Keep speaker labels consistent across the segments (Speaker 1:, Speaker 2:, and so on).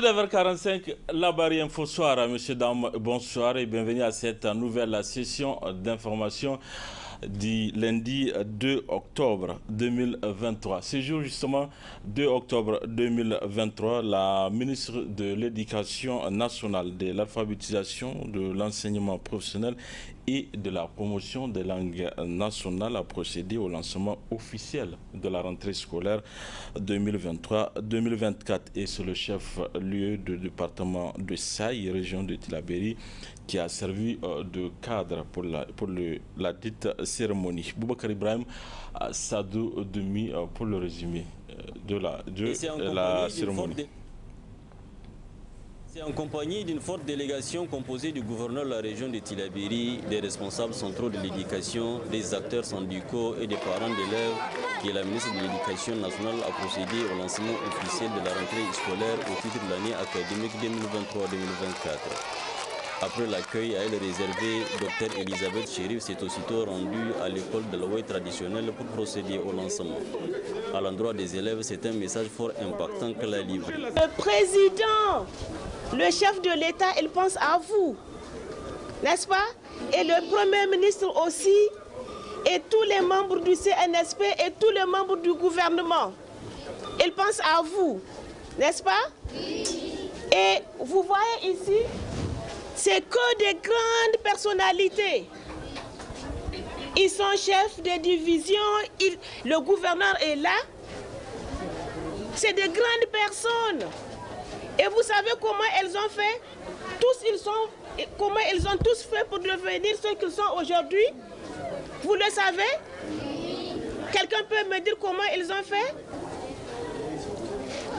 Speaker 1: 19h45, la barrière Info Soir. Monsieur, dames, bonsoir et bienvenue à cette nouvelle session d'information du lundi 2 octobre 2023. Ce jour, justement, 2 octobre 2023, la ministre de l'Éducation nationale, de l'alphabétisation, de l'enseignement professionnel et de la promotion des langues nationales a procédé au lancement officiel de la rentrée scolaire 2023-2024. Et c'est le chef-lieu du département de Saï, région de Tillabéri, qui a servi de cadre pour la dite cérémonie. Boubacar Ibrahim Sadou Demi pour le résumé de la cérémonie.
Speaker 2: C'est en compagnie d'une forte délégation composée du gouverneur de la région de Tillabéri, des responsables centraux de l'éducation, des acteurs syndicaux et des parents d'élèves que la ministre de l'Éducation nationale a procédé au lancement officiel de la rentrée scolaire au titre de l'année académique 2023-2024. Après l'accueil à elle réservé, Dr Elisabeth Chérif s'est aussitôt rendue à l'école de l'Ouai traditionnelle pour procéder au lancement. À l'endroit des élèves, c'est un message fort impactant qu'elle a livré.
Speaker 3: Le président, le chef de l'État, il pense à vous, n'est-ce pas? Et le Premier ministre aussi, et tous les membres du CNSP et tous les membres du gouvernement. Il pense à vous, n'est-ce pas? Et vous voyez ici, c'est que des grandes personnalités. Ils sont chefs de division, le gouverneur est là. C'est des grandes personnes. Et vous savez comment elles ont fait? Comment ils ont tous fait pour devenir ce qu'ils sont aujourd'hui? Vous le savez? Quelqu'un peut me dire comment ils ont fait?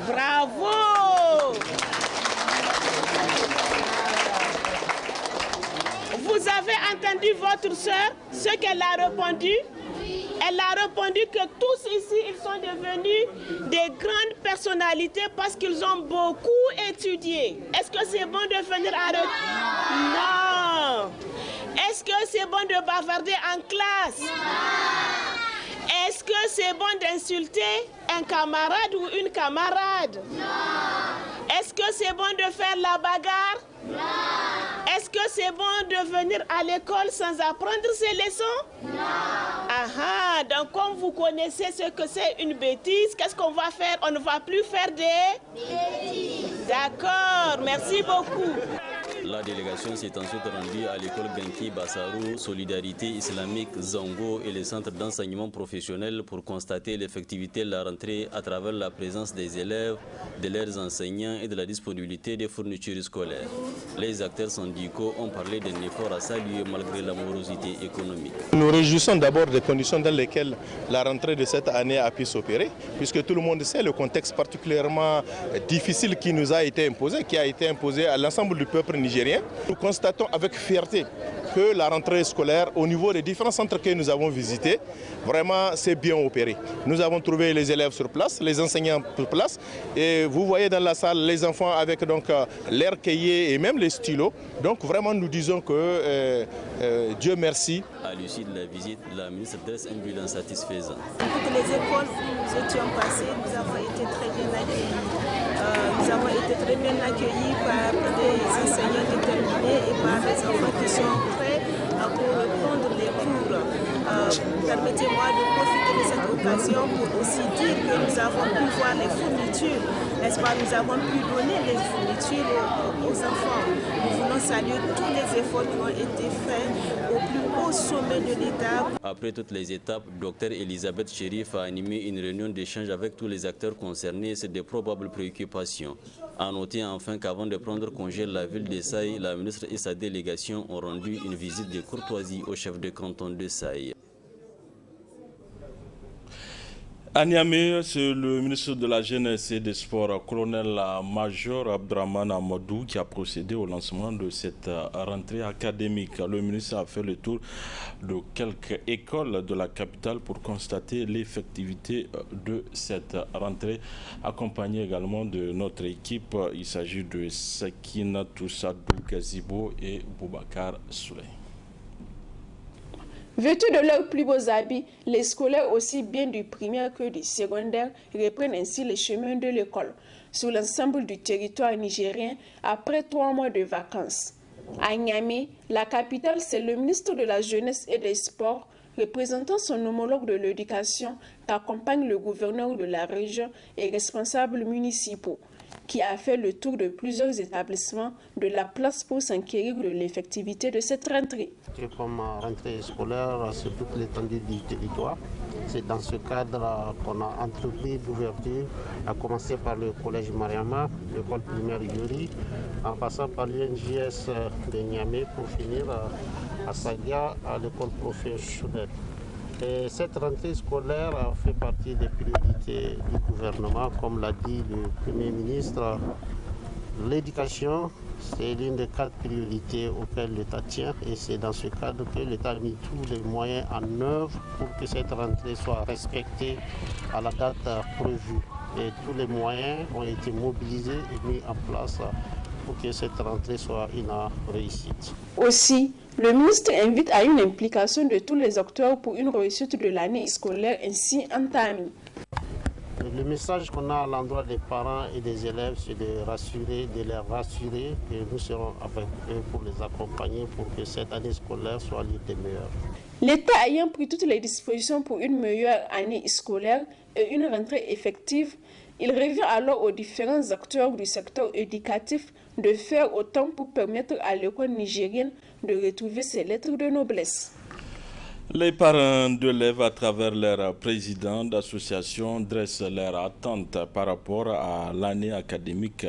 Speaker 3: Bravo! Vous avez entendu votre soeur, ce qu'elle a répondu? Elle a répondu que tous ici, ils sont devenus des grandes personnalités parce qu'ils ont beaucoup étudié. Est-ce que c'est bon de venir à Non. Est-ce que c'est bon de bavarder en classe? Non. Est-ce que c'est bon d'insulter un camarade ou une camarade? Non. Est-ce que c'est bon de faire la bagarre? Non. Est-ce que c'est bon de venir à l'école sans apprendre ses leçons? Non. Ah, donc comme vous connaissez ce que c'est une bêtise, qu'est-ce qu'on va faire? On ne va plus faire des bêtises. D'accord, merci beaucoup.
Speaker 2: La délégation s'est ensuite rendue à l'école Genki Bassarou, Solidarité Islamique Zango et les centres d'enseignement professionnel pour constater l'effectivité de la rentrée à travers la présence des élèves, de leurs enseignants et de la disponibilité des fournitures scolaires. Les acteurs syndicaux ont parlé d'un effort à saluer malgré la morosité économique.
Speaker 4: Nous réjouissons d'abord des conditions dans lesquelles la rentrée de cette année a pu s'opérer, puisque tout le monde sait le contexte particulièrement difficile qui nous a été imposé, qui a été imposé à l'ensemble du peuple nigérien. Nous constatons avec fierté que la rentrée scolaire, au niveau des différents centres que nous avons visités, vraiment s'est bien opérée. Nous avons trouvé les élèves sur place, les enseignants sur place, et vous voyez dans la salle les enfants avec donc leurs cahiers et même les stylos. Donc vraiment nous disons que Dieu merci.
Speaker 2: À l'issue de la visite, la ministre dresse un bilan satisfaisant.
Speaker 5: Toutes les écoles où nous étions passés, nous avons été très bien accueillis. Nous avons été très bien accueillis par des enseignants déterminés et par des enfants qui sont prêts pour reprendre les cours. Permettez-moi de profiter de cette occasion pour aussi dire que nous avons pu voir les fournitures, n'est-ce pas? Nous avons pu donner les fournitures aux enfants. Nous voulons saluer tous les efforts qui ont été faits au plus haut sommet de l'État.
Speaker 2: Après toutes les étapes, Dr Elisabeth Chérif a animé une réunion d'échange avec tous les acteurs concernés sur des probables préoccupations. A noter enfin qu'avant de prendre congé de la ville de Saï, la ministre et sa délégation ont rendu une visite de courtoisie au chef de canton de Saï.
Speaker 1: À Niamey, c'est le ministre de la Jeunesse et des Sports, colonel-major Abdraman Amadou, qui a procédé au lancement de cette rentrée académique. Le ministre a fait le tour de quelques écoles de la capitale pour constater l'effectivité de cette rentrée, accompagné également de notre équipe. Il s'agit de Sakina Toussadou Gazibo et Boubacar Souley.
Speaker 3: Vêtus de leurs plus beaux habits, les scolaires aussi bien du primaire que du secondaire reprennent ainsi les chemins de l'école. sur l'ensemble du territoire nigérien après 3 mois de vacances. À Niamey, la capitale, c'est le ministre de la Jeunesse et des Sports, représentant son homologue de l'éducation, qu'accompagne le gouverneur de la région et responsables municipaux, qui a fait le tour de plusieurs établissements de la place pour s'enquérir de l'effectivité de cette rentrée.
Speaker 6: Comme rentrée scolaire sur toute l'étendue du territoire, c'est dans ce cadre qu'on a entrepris l'ouverture, à commencer par le collège Mariama, l'école primaire Yuri, en passant par l'INJS de Niamey pour finir à Sadia, à l'école professionnelle. Et cette rentrée scolaire fait partie des priorités du gouvernement, comme l'a dit le Premier ministre. L'éducation, c'est l'une des 4 priorités auxquelles l'État tient et c'est dans ce cadre que l'État a mis tous les moyens en œuvre pour que cette rentrée soit respectée à la date prévue. Et tous les moyens ont été mobilisés et mis en place pour que cette rentrée soit une réussite.
Speaker 3: Aussi, le ministre invite à une implication de tous les acteurs pour une réussite de l'année scolaire ainsi entamée.
Speaker 6: Le message qu'on a à l'endroit des parents et des élèves, c'est de les rassurer que nous serons avec eux pour les accompagner pour que cette année scolaire soit l'une des meilleures.
Speaker 3: L'État ayant pris toutes les dispositions pour une meilleure année scolaire et une rentrée effective, il revient alors aux différents acteurs du secteur éducatif de faire autant pour permettre à l'école nigérienne de retrouver ses lettres de noblesse.
Speaker 1: Les parents d'élèves, à travers leurs présidents d'associations, dressent leurs attentes par rapport à l'année académique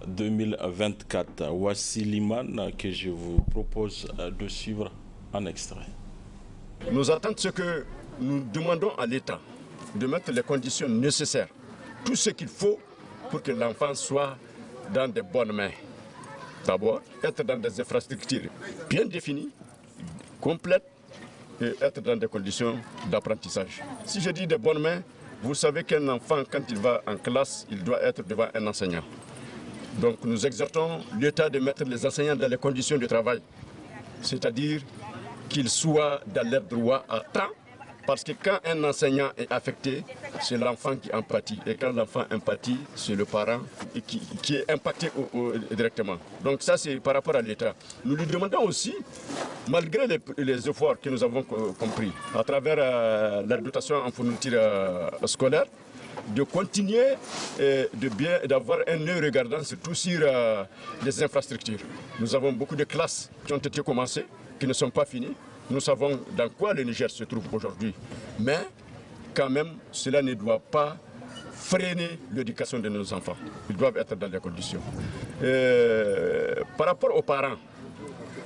Speaker 1: 2023-2024. Voici l'imam que je vous propose de suivre en extrait.
Speaker 7: Nos attentes, c'est que nous demandons à l'État de mettre les conditions nécessaires, tout ce qu'il faut pour que l'enfant soit dans de bonnes mains. D'abord, être dans des infrastructures bien définies, complètes et être dans des conditions d'apprentissage. Si je dis de bonnes mains, vous savez qu'un enfant, quand il va en classe, il doit être devant un enseignant. Donc nous exhortons l'État de mettre les enseignants dans les conditions de travail, c'est-à-dire qu'ils soient dans leurs droits à temps, parce que quand un enseignant est affecté, c'est l'enfant qui en pâtit. Et quand l'enfant en pâtit, c'est le parent qui est impacté directement. Donc ça, c'est par rapport à l'État. Nous lui demandons aussi, malgré les efforts que nous avons compris, à travers la dotation en fourniture scolaire, de continuer d'avoir un œil regardant surtout sur les infrastructures. Nous avons beaucoup de classes qui ont été commencées, qui ne sont pas finies. Nous savons dans quoi le Niger se trouve aujourd'hui. Mais quand même, cela ne doit pas freiner l'éducation de nos enfants. Ils doivent être dans les conditions. Par rapport aux parents,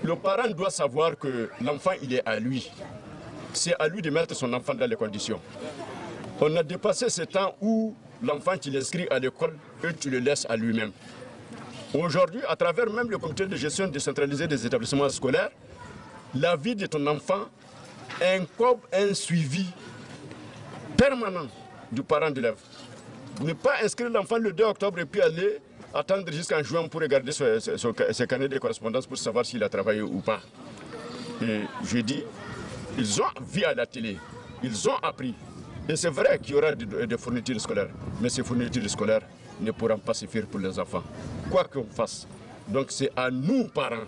Speaker 7: le parent doit savoir que l'enfant, il est à lui. C'est à lui de mettre son enfant dans les conditions. On a dépassé ce temps où l'enfant, tu l'inscris à l'école et tu le laisses à lui-même. Aujourd'hui, à travers même le comité de gestion décentralisé des établissements scolaires, la vie de ton enfant incombe un suivi permanent du parent d'élève. Ne pas inscrire l'enfant le 2 octobre et puis aller attendre jusqu'en juin pour regarder ses carnets de correspondance pour savoir s'il a travaillé ou pas. Et je dis, ils ont vu à la télé, ils ont appris. Et c'est vrai qu'il y aura des fournitures scolaires, mais ces fournitures scolaires ne pourront pas suffire pour les enfants, quoi qu'on fasse. Donc c'est à nous, parents,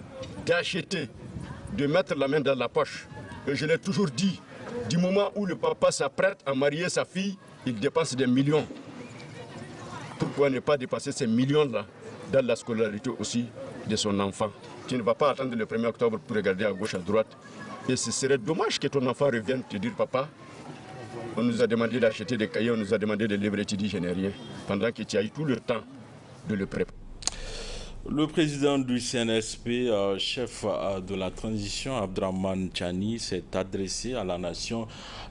Speaker 7: d'acheter, de mettre la main dans la poche. Et je l'ai toujours dit, du moment où le papa s'apprête à marier sa fille, il dépense des millions. Pourquoi ne pas dépasser ces millions-là dans la scolarité aussi de son enfant? Tu ne vas pas attendre le 1er octobre pour regarder à gauche, à droite. Et ce serait dommage que ton enfant revienne te dire, papa, on nous a demandé d'acheter des cahiers, on nous a demandé des livres, et tu dis, je n'ai rien, pendant que tu as eu tout le temps de le préparer.
Speaker 1: Le président du CNSP, chef de la transition, Abdraman Chani, s'est adressé à la nation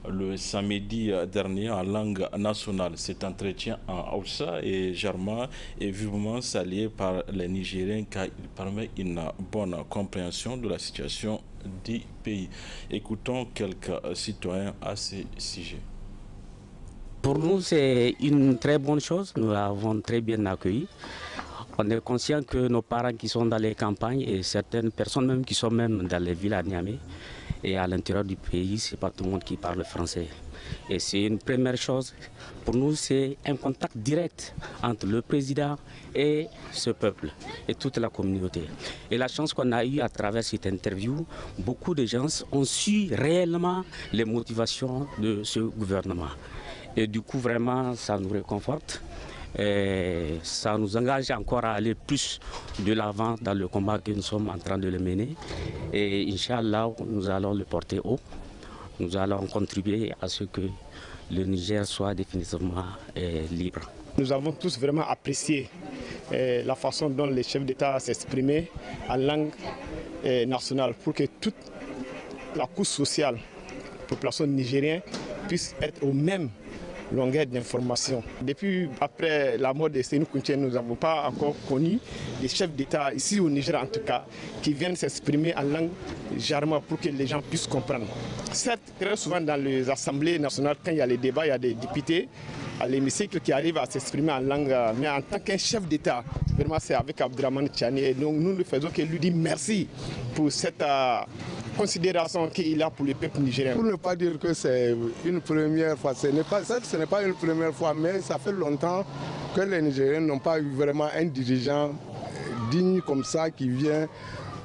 Speaker 1: le samedi dernier en langue nationale. Cet entretien en Hausa et Jarma est vivement salué par les Nigériens car il permet une bonne compréhension de la situation du pays. Écoutons quelques citoyens à ce sujet.
Speaker 8: Pour nous, c'est une très bonne chose. Nous l'avons très bien accueilli. On est conscient que nos parents qui sont dans les campagnes et certaines personnes même qui sont même dans les villes à Niamey, Et à l'intérieur du pays, ce n'est pas tout le monde qui parle français. Et c'est une première chose. Pour nous, c'est un contact direct entre le président et ce peuple et toute la communauté. Et la chance qu'on a eue à travers cette interview, beaucoup de gens ont su réellement les motivations de ce gouvernement. Et du coup, vraiment, ça nous réconforte. Et ça nous engage encore à aller plus de l'avant dans le combat que nous sommes en train de le mener. Et Inch'Allah, nous allons le porter haut. Nous allons contribuer à ce que le Niger soit définitivement libre.
Speaker 9: Nous avons tous vraiment apprécié la façon dont les chefs d'État s'exprimaient en langue nationale pour que toute la couche sociale, la population nigérienne, puisse être au même longueur d'information. Depuis après la mort de Sénou Kountché, nous n'avons pas encore connu des chefs d'État, ici au Niger en tout cas, qui viennent s'exprimer en langue jarma pour que les gens puissent comprendre. Certes, très souvent dans les assemblées nationales, quand il y a les débats, il y a des députés à l'hémicycle qui arrivent à s'exprimer en langue, mais en tant qu'un chef d'État, vraiment c'est avec Abdraman Tchani, et donc nous ne faisons que lui dire merci pour cette considération qu'il a pour le peuple nigérien.
Speaker 10: Pour ne pas dire que c'est une première fois, ce n'est pas une première fois, mais ça fait longtemps que les Nigériens n'ont pas eu vraiment un dirigeant digne comme ça qui vient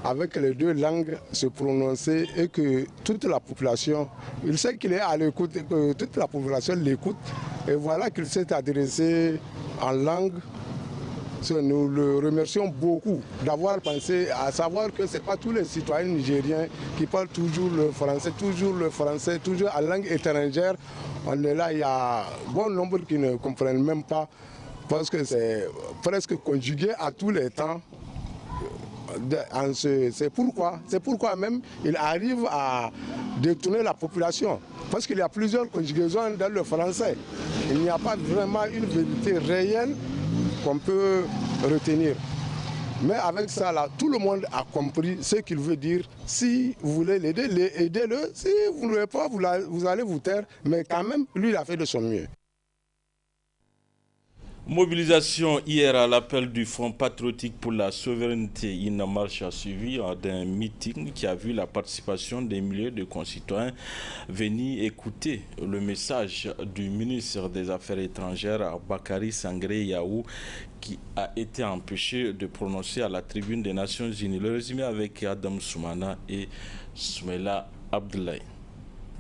Speaker 10: avec les deux langues se prononcer et que toute la population, il sait qu'il est à l'écoute, que toute la population l'écoute et voilà qu'il s'est adressé en langue. Nous le remercions beaucoup d'avoir pensé à savoir que ce n'est pas tous les citoyens nigériens qui parlent toujours le français, toujours en langue étrangère. On est là, il y a bon nombre qui ne comprennent même pas parce que c'est presque conjugué à tous les temps. C'est pourquoi même il arrive à détourner la population. Parce qu'il y a plusieurs conjugaisons dans le français. Il n'y a pas vraiment une vérité réelle qu'on peut retenir. Mais avec ça, là, tout le monde a compris ce qu'il veut dire. Si vous voulez l'aider, aidez-le. Si vous ne voulez pas, vous allez vous taire. Mais quand même, lui, il a fait de son mieux.
Speaker 1: Mobilisation hier à l'appel du Front patriotique pour la souveraineté. Une marche a suivi d'un meeting qui a vu la participation des milliers de concitoyens venir écouter le message du ministre des Affaires étrangères, Bakary Sangaré Yahou, qui a été empêché de prononcer à la tribune des Nations Unies. Le résumé avec Adam Soumana et Soumaïla Abdoulaye.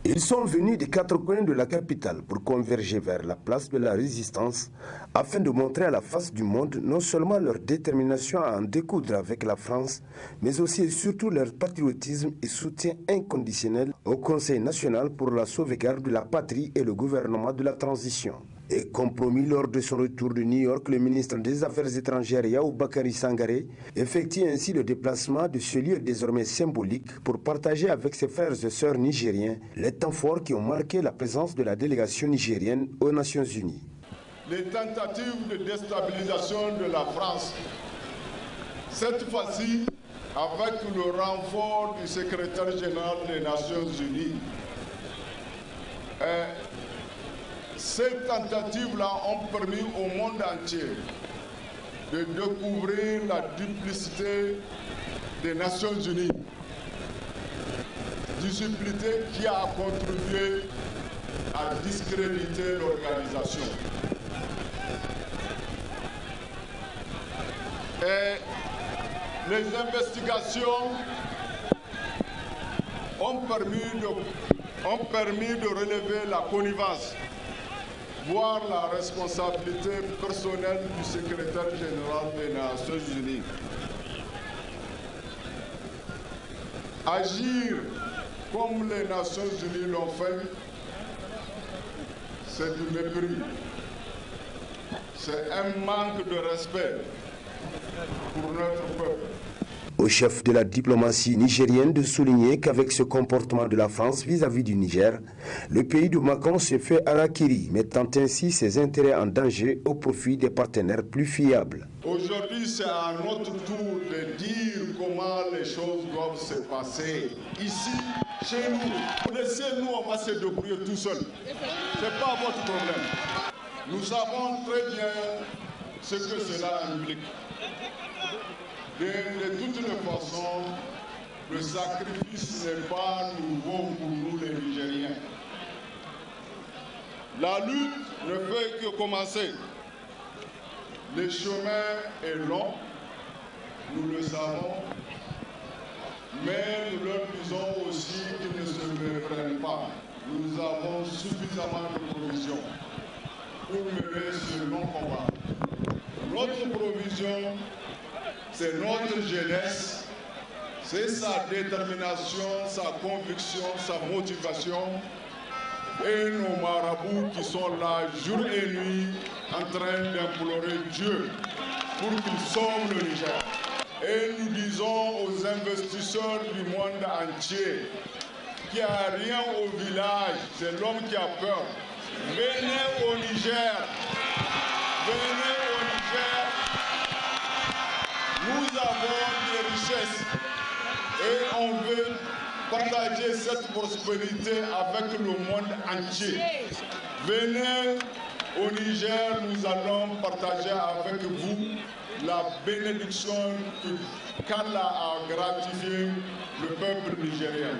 Speaker 11: Ils sont venus des quatre coins de la capitale pour converger vers la place de la Résistance afin de montrer à la face du monde non seulement leur détermination à en découdre avec la France, mais aussi et surtout leur patriotisme et soutien inconditionnel au Conseil national pour la sauvegarde de la patrie et le gouvernement de la transition. Et comme promis lors de son retour de New York, le ministre des Affaires étrangères Yahou Bakary Sangaré effectue ainsi le déplacement de ce lieu désormais symbolique pour partager avec ses frères et sœurs nigériens les temps forts qui ont marqué la présence de la délégation nigérienne aux Nations Unies.
Speaker 12: Les tentatives de déstabilisation de la France, cette fois-ci avec le renfort du secrétaire général des Nations Unies, ces tentatives-là ont permis au monde entier de découvrir la duplicité des Nations Unies. Duplicité qui a contribué à discréditer l'organisation. Et les investigations ont permis de relever la connivence, voire la responsabilité personnelle du secrétaire général des Nations Unies. Agir comme les Nations Unies l'ont fait, c'est du mépris. C'est un manque de respect pour notre peuple.
Speaker 11: Au chef de la diplomatie nigérienne de souligner qu'avec ce comportement de la France vis-à-vis du Niger, le pays de Macron s'est fait harakiri, mettant ainsi ses intérêts en danger au profit des partenaires plus fiables.
Speaker 12: Aujourd'hui, c'est à notre tour de dire comment les choses doivent se passer. Ici, chez nous, laissez-nous, on va se débrouiller tout seul. Ce n'est pas votre problème. Nous savons très bien ce que cela implique. De toutes les façons, le sacrifice n'est pas nouveau pour nous les Nigériens. La lutte ne fait que commencer. Le chemin est long, nous le savons, mais nous leur disons aussi qu'ils ne se méprennent pas. Nous avons suffisamment de provisions pour mener ce long combat. Notre provision, c'est notre jeunesse, c'est sa détermination, sa conviction, sa motivation et nos marabouts qui sont là jour et nuit en train d'implorer Dieu pour qu'il sauve le Niger. Et nous disons aux investisseurs du monde entier qu'il n'y a rien au village, c'est l'homme qui a peur. Venez au Niger, venez au Niger. Nous avons des richesses et on veut partager cette prospérité avec le monde entier. Venez au Niger, nous allons partager avec vous la bénédiction qu'Allah a gratifiée le peuple nigérien.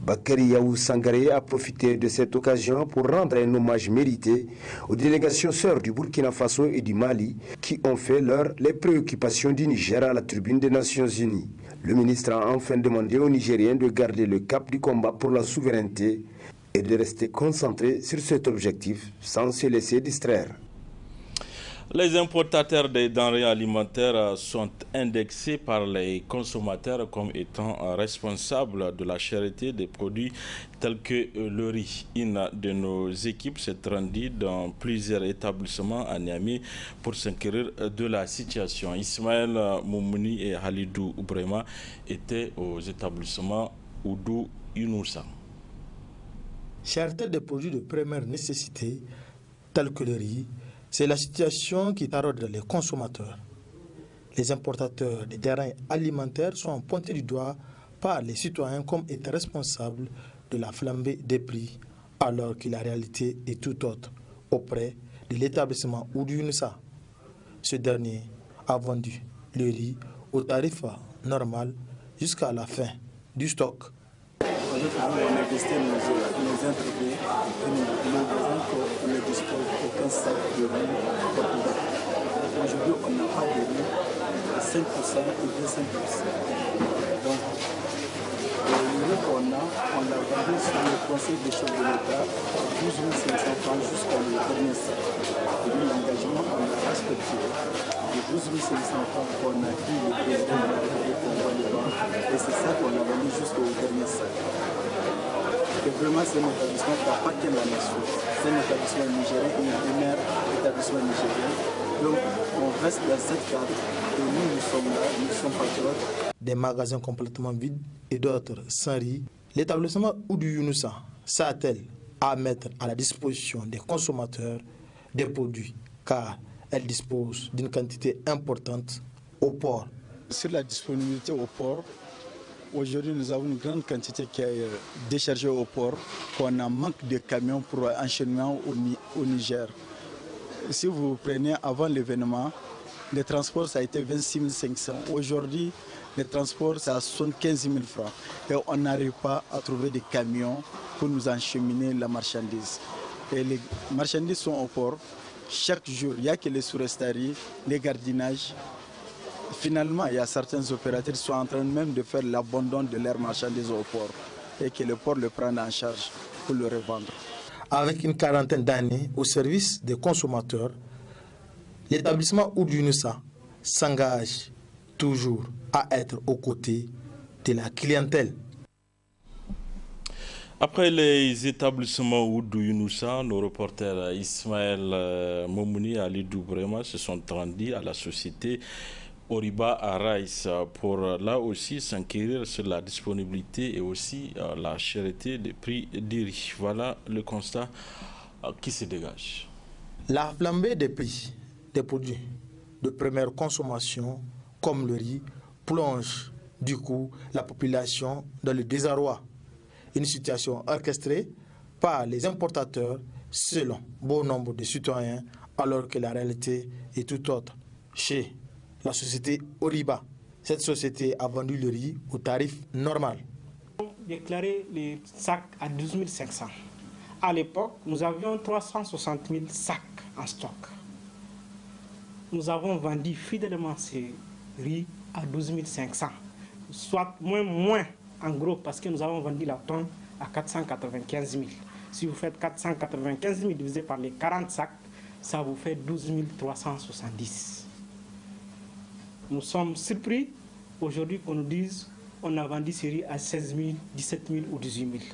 Speaker 11: Bakary Yaou Sangaré a profité de cette occasion pour rendre un hommage mérité aux délégations sœurs du Burkina Faso et du Mali qui ont fait les préoccupations du Niger à la tribune des Nations Unies. Le ministre a enfin demandé aux Nigériens de garder le cap du combat pour la souveraineté et de rester concentrés sur cet objectif sans se laisser distraire.
Speaker 1: Les importateurs des denrées alimentaires sont indexés par les consommateurs comme étant responsables de la cherté des produits tels que le riz. Une de nos équipes s'est rendue dans plusieurs établissements à Niamey pour s'inquiéter de la situation. Ismaël Moumouni et Halidou Oubrema étaient aux établissements Oudou Younoussa.
Speaker 13: Cherté des produits de première nécessité tels que le riz, c'est la situation qui taraude les consommateurs. Les importateurs des denrées alimentaires sont pointés du doigt par les citoyens comme étant responsables de la flambée des prix, alors que la réalité est tout autre auprès de l'établissement Oudou Younoussa. Ce dernier a vendu le riz au tarif normal jusqu'à la fin du stock.
Speaker 14: On a testé nos entreprises et nous avons qu'on ne dispose d'aucun sac de riz portugais. Aujourd'hui, on n'a pas de riz à 5% ou 25%. Donc, le riz qu'on a, on l'a vendu sur le conseil des chefs de l'État à 12 500 francs jusqu'à le dernier sac. Et l'engagement, on l'a respecté. Les 12 500 francs qu'on a dit le président de la République pour le banque, et c'est ça qu'on a vendu jusqu'au dernier sac. Et vraiment, c'est un établissement qui appartient à la nation. C'est un établissement nigérien, un des meilleurs établissements nigériens. Donc, on reste dans cette cadre et nous sommes là, nous sommes patriotes.
Speaker 13: Des magasins complètement vides et d'autres sans riz, l'établissement Oudou Younoussa s'attelle à mettre à la disposition des consommateurs des produits car elle dispose d'une quantité importante au port.
Speaker 15: Sur la disponibilité au port, aujourd'hui nous avons une grande quantité qui est déchargée au port, qu'on a manque de camions pour enchaînement au Niger. Si vous prenez avant l'événement, les transports ça a été 26 500. Aujourd'hui, les transports c'est à 75 000 francs. Et on n'arrive pas à trouver des camions pour nous encheminer la marchandise. Et les marchandises sont au port. Chaque jour, il n'y a que les sous-restaries, les gardinages. Finalement, il y a certains opérateurs qui sont en train même de faire l'abandon de leurs marchandises au port et que le port le prend en charge pour le revendre.
Speaker 13: Avec une quarantaine d'années au service des consommateurs, l'établissement Oudou Younoussa s'engage toujours à être aux côtés de la clientèle.
Speaker 1: Après les établissements Oudou Younoussa, nos reporters Ismaël Moumouni et Halidou Oubrema se sont rendus à la société Oriba à Raïs pour là aussi s'enquérir sur la disponibilité et aussi la cherté des prix du riz. Voilà le constat qui se dégage.
Speaker 13: La flambée des prix des produits de première consommation comme le riz plonge du coup la population dans le désarroi. Une situation orchestrée par les importateurs selon bon nombre de citoyens alors que la réalité est tout autre. Chez la société Oriba Cette société a vendu le riz au tarif normal.
Speaker 16: Nous avons déclaré les sacs à 12 500. À l'époque, nous avions 360 000 sacs en stock. Nous avons vendu fidèlement ces riz à 12 500, soit moins en gros, parce que nous avons vendu la tonne à 495 000. Si vous faites 495 000 divisé par les 40 sacs, ça vous fait 12 370. Nous sommes surpris aujourd'hui qu'on nous dise qu'on a vendu ces riz à 16 000, 17 000 ou 18 000.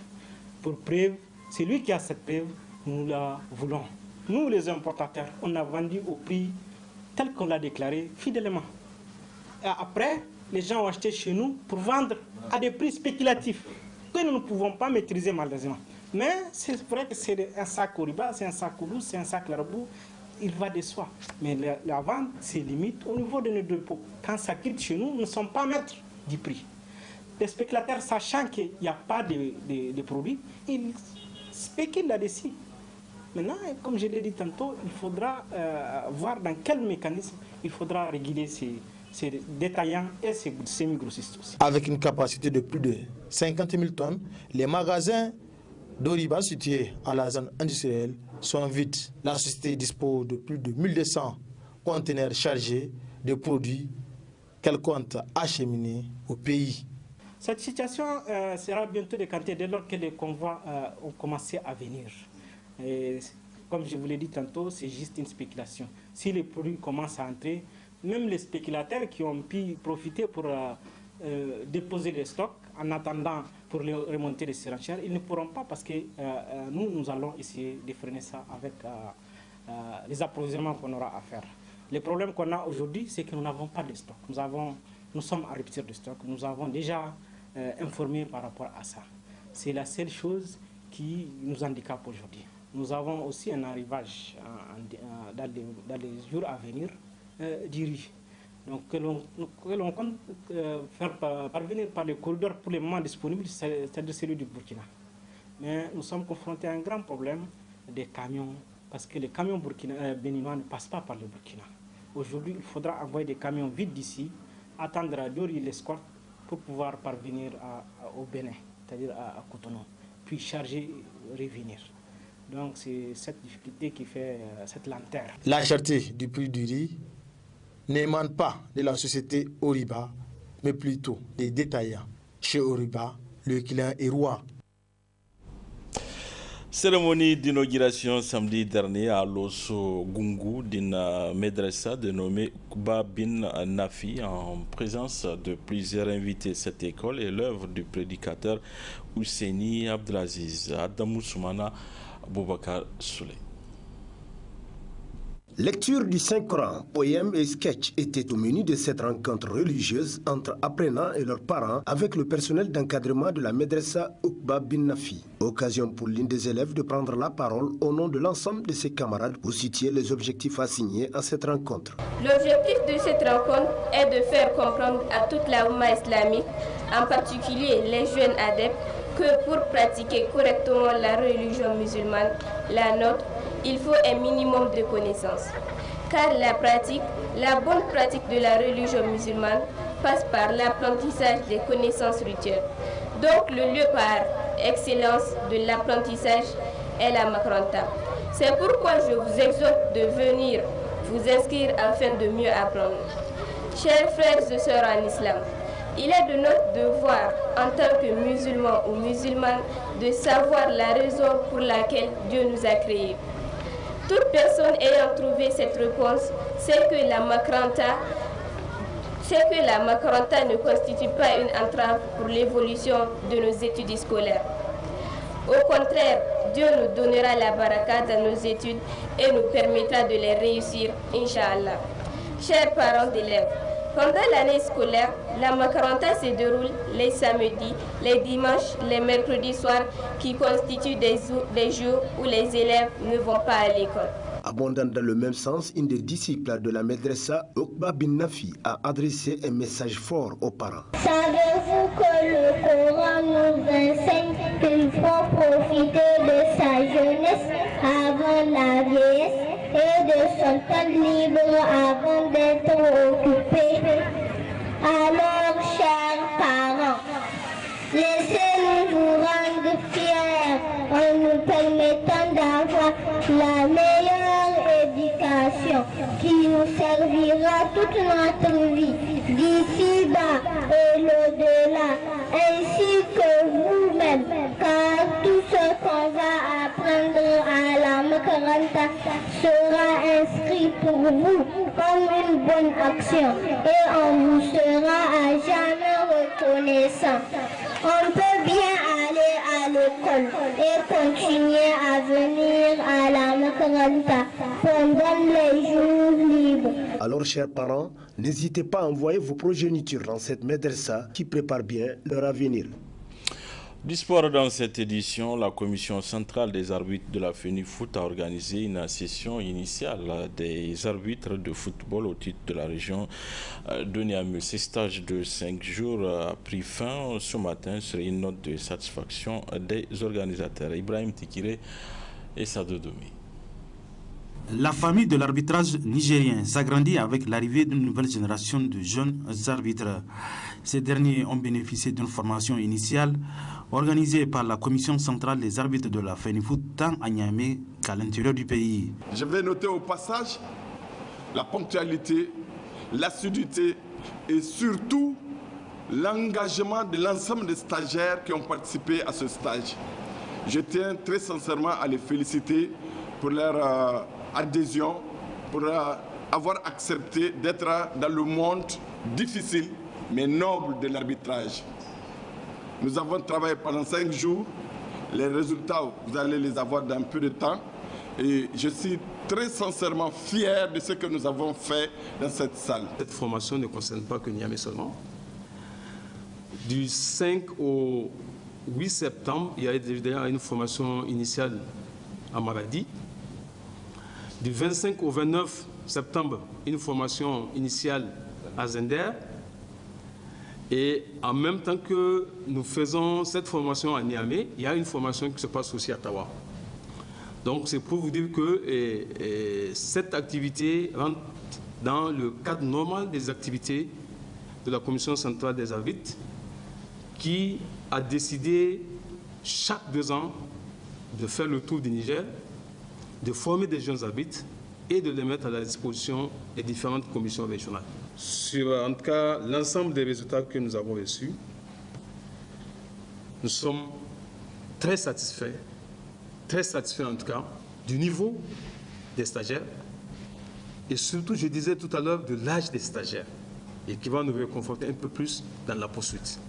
Speaker 16: Pour preuve, c'est lui qui a cette preuve, nous la voulons. Nous, les importateurs, on a vendu au prix tel qu'on l'a déclaré fidèlement. Et après, les gens ont acheté chez nous pour vendre à des prix spéculatifs que nous ne pouvons pas maîtriser malheureusement. Mais c'est vrai que c'est un sac au riba, c'est un sac au loup, c'est un sac larabou, il va de soi. Mais la vente, c'est limite au niveau de nos dépôts. Quand ça quitte chez nous, nous ne sommes pas maîtres du prix. Les spéculateurs, sachant qu'il n'y a pas de produits, ils spéculent là-dessus. Maintenant, comme je l'ai dit tantôt, il faudra voir dans quel mécanisme il faudra réguler ces détaillants et ces semi-grossistes aussi.
Speaker 13: Avec une capacité de plus de 50 000 tonnes, les magasins d'Oriba situés à la zone industrielle sont vides. La société dispose de plus de 1200 conteneurs chargés de produits qu'elle compte acheminer au pays.
Speaker 16: Cette situation sera bientôt décantée dès lors que les convois ont commencé à venir. Et comme je vous l'ai dit tantôt, c'est juste une spéculation. Si les produits commencent à entrer, même les spéculateurs qui ont pu profiter pour déposer les stocks en attendant pour les remonter les surenchères, ils ne pourront pas parce que nous allons essayer de freiner ça avec les approvisionnements qu'on aura à faire. Le problème qu'on a aujourd'hui, c'est que nous n'avons pas de stock. Nous sommes en rupture de stock. Nous avons déjà informé par rapport à ça. C'est la seule chose qui nous handicape aujourd'hui. Nous avons aussi un arrivage dans les jours à venir du riz. Donc, que l'on compte faire parvenir par les corridors pour les moments disponibles, c'est-à-dire celui du Burkina. Mais nous sommes confrontés à un grand problème des camions, parce que les camions béninois ne passent pas par le Burkina. Aujourd'hui, il faudra envoyer des camions vides d'ici, attendre à Dori l'escorte pour pouvoir parvenir au Bénin, c'est-à-dire à Cotonou, puis charger et revenir. Donc c'est cette difficulté qui fait cette lenteur.
Speaker 13: La cherté du prix du riz n'émane pas de la société Oriba, mais plutôt des détaillants. Chez Oriba, le client est roi.
Speaker 1: Cérémonie d'inauguration samedi dernier à l'Osso Gungu d'une madrasa dénommée Oukba bin Nafi en présence de plusieurs invités. Cette école est l'œuvre du prédicateur Ousseini Abdelaziz. Adamou Soumana Boubacar Souley.
Speaker 11: Lecture du Saint-Coran, poèmes et sketchs étaient au menu de cette rencontre religieuse entre apprenants et leurs parents avec le personnel d'encadrement de la madrasa Oukba bin Nafi. Occasion pour l'une des élèves de prendre la parole au nom de l'ensemble de ses camarades pour situer les objectifs assignés à cette rencontre.
Speaker 17: L'objectif de cette rencontre est de faire comprendre à toute la Oumma islamique, en particulier les jeunes adeptes, que pour pratiquer correctement la religion musulmane, la nôtre, il faut un minimum de connaissances. Car la bonne pratique de la religion musulmane passe par l'apprentissage des connaissances rituelles. Donc le lieu par excellence de l'apprentissage est la Makranta. C'est pourquoi je vous exhorte de venir vous inscrire afin de mieux apprendre. Chers frères et sœurs en islam, il est de notre devoir, en tant que musulmans ou musulmanes, de savoir la raison pour laquelle Dieu nous a créés. Toute personne ayant trouvé cette réponse sait que la Makranta ne constitue pas une entrave pour l'évolution de nos études scolaires. Au contraire, Dieu nous donnera la baraka dans nos études et nous permettra de les réussir, Inch'Allah. Chers parents d'élèves, pendant l'année scolaire, la Makaranta se déroule les samedis, les dimanches, les mercredis soirs, qui constituent des jours où les élèves ne vont pas à l'école.
Speaker 11: Abondant dans le même sens, une des disciples de la madrasa, Oukba bin Nafi, a adressé un message fort aux parents.
Speaker 18: Savez-vous que le Coran nous enseigne qu'il faut profiter de sa jeunesse avant la vieillesse et de son temps libre avant d'être occupé? Alors nous permettant d'avoir la meilleure éducation qui nous servira toute notre vie, d'ici-bas et l'au-delà, ainsi que vous-même, car tout ce qu'on va apprendre à la Makaranta sera inscrit pour vous comme une bonne action et on vous sera à jamais reconnaissant. On peut bien aller à l'école et continuer à venir à la Makaranta pendant les jours libres.
Speaker 11: Alors, chers parents, n'hésitez pas à envoyer vos progénitures dans cette madrasa qui prépare bien leur avenir.
Speaker 1: Du sport dans cette édition, la commission centrale des arbitres de la FENIFOOT a organisé une session initiale des arbitres de football au titre de la région de Niamey. Ce stage de 5 jours a pris fin ce matin sur une note de satisfaction des organisateurs. Ibrahim Tikire et Sadodomi.
Speaker 19: La famille de l'arbitrage nigérien s'agrandit avec l'arrivée d'une nouvelle génération de jeunes arbitres. Ces derniers ont bénéficié d'une formation initiale organisée par la commission centrale des arbitres de la FENIFOOT tant à Niamey qu'à l'intérieur du pays.
Speaker 12: Je vais noter au passage la ponctualité, l'assiduité et surtout l'engagement de l'ensemble des stagiaires qui ont participé à ce stage. Je tiens très sincèrement à les féliciter pour leur adhésion, pour avoir accepté d'être dans le monde difficile mais noble de l'arbitrage. Nous avons travaillé pendant 5 jours. Les résultats, vous allez les avoir dans peu de temps. Et je suis très sincèrement fier de ce que nous avons fait dans cette salle.
Speaker 20: Cette formation ne concerne pas que Niamey seulement. Du 5 au 8 septembre, il y a déjà une formation initiale à Maradi. Du 25 au 29 septembre, une formation initiale à Zender. Et en même temps que nous faisons cette formation à Niamey, il y a une formation qui se passe aussi à Tawa. Donc c'est pour vous dire que cette activité rentre dans le cadre normal des activités de la Commission centrale des arbitres qui a décidé chaque 2 ans de faire le tour du Niger, de former des jeunes arbitres et de les mettre à la disposition des différentes commissions régionales. Sur, en tout cas, l'ensemble des résultats que nous avons reçus, nous sommes très satisfaits en tout cas, du niveau des stagiaires et surtout, je disais tout à l'heure, de l'âge des stagiaires et qui va nous réconforter un peu plus dans la poursuite.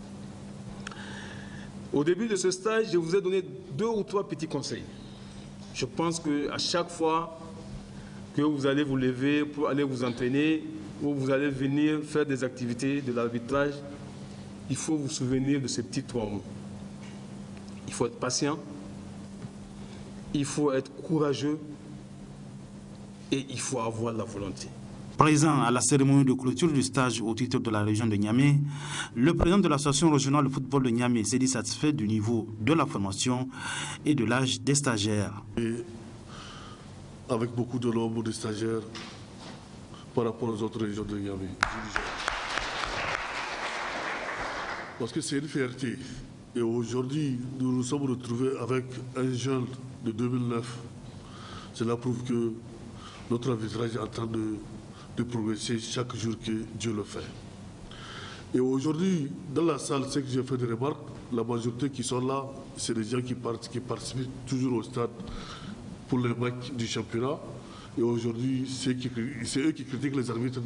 Speaker 20: Au début de ce stage, je vous ai donné 2 ou 3 petits conseils. Je pense qu'à chaque fois que vous allez vous lever pour aller vous entraîner ou vous allez venir faire des activités de l'arbitrage, il faut vous souvenir de ces petits 3 mots. Il faut être patient, il faut être courageux et il faut avoir la volonté.
Speaker 19: Présent à la cérémonie de clôture du stage au titre de la région de Niamey, le président de l'association régionale de football de Niamey s'est dit satisfait du niveau de la formation et de l'âge des stagiaires.
Speaker 21: Et avec beaucoup de nombre de stagiaires par rapport aux autres régions de Niamey. Parce que c'est une fierté. Et aujourd'hui, nous nous sommes retrouvés avec un jeune de 2009. Cela prouve que notre arbitrage est en train de progresser chaque jour que Dieu le fait. Et aujourd'hui, dans la salle, ce que j'ai fait de remarques, la majorité qui sont là, c'est des gens qui participent toujours au stade pour les matchs du championnat. Et aujourd'hui, c'est eux qui critiquent les arbitres.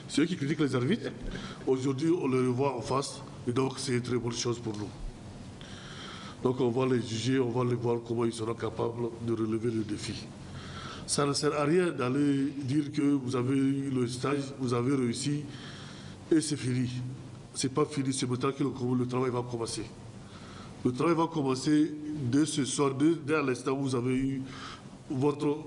Speaker 21: C'est eux qui critiquent les arbitres. Aujourd'hui, on les revoit en face. Et donc, c'est une très bonne chose pour nous. Donc, on va les juger, on va les voir comment ils seront capables de relever le défi. Ça ne sert à rien d'aller dire que vous avez eu le stage, vous avez réussi et c'est fini. Ce n'est pas fini, c'est maintenant que le travail va commencer. Le travail va commencer dès ce soir, dès l'instant où vous avez eu votre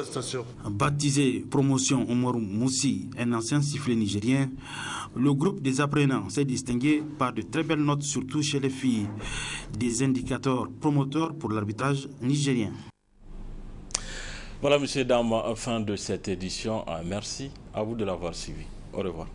Speaker 21: station.
Speaker 19: Baptisé Promotion Omar Moussi, un ancien sifflet nigérien, le groupe des apprenants s'est distingué par de très belles notes, surtout chez les filles, des indicateurs promoteurs pour l'arbitrage nigérien.
Speaker 1: Voilà, messieurs, dames, fin de cette édition. Merci à vous de l'avoir suivi. Au revoir.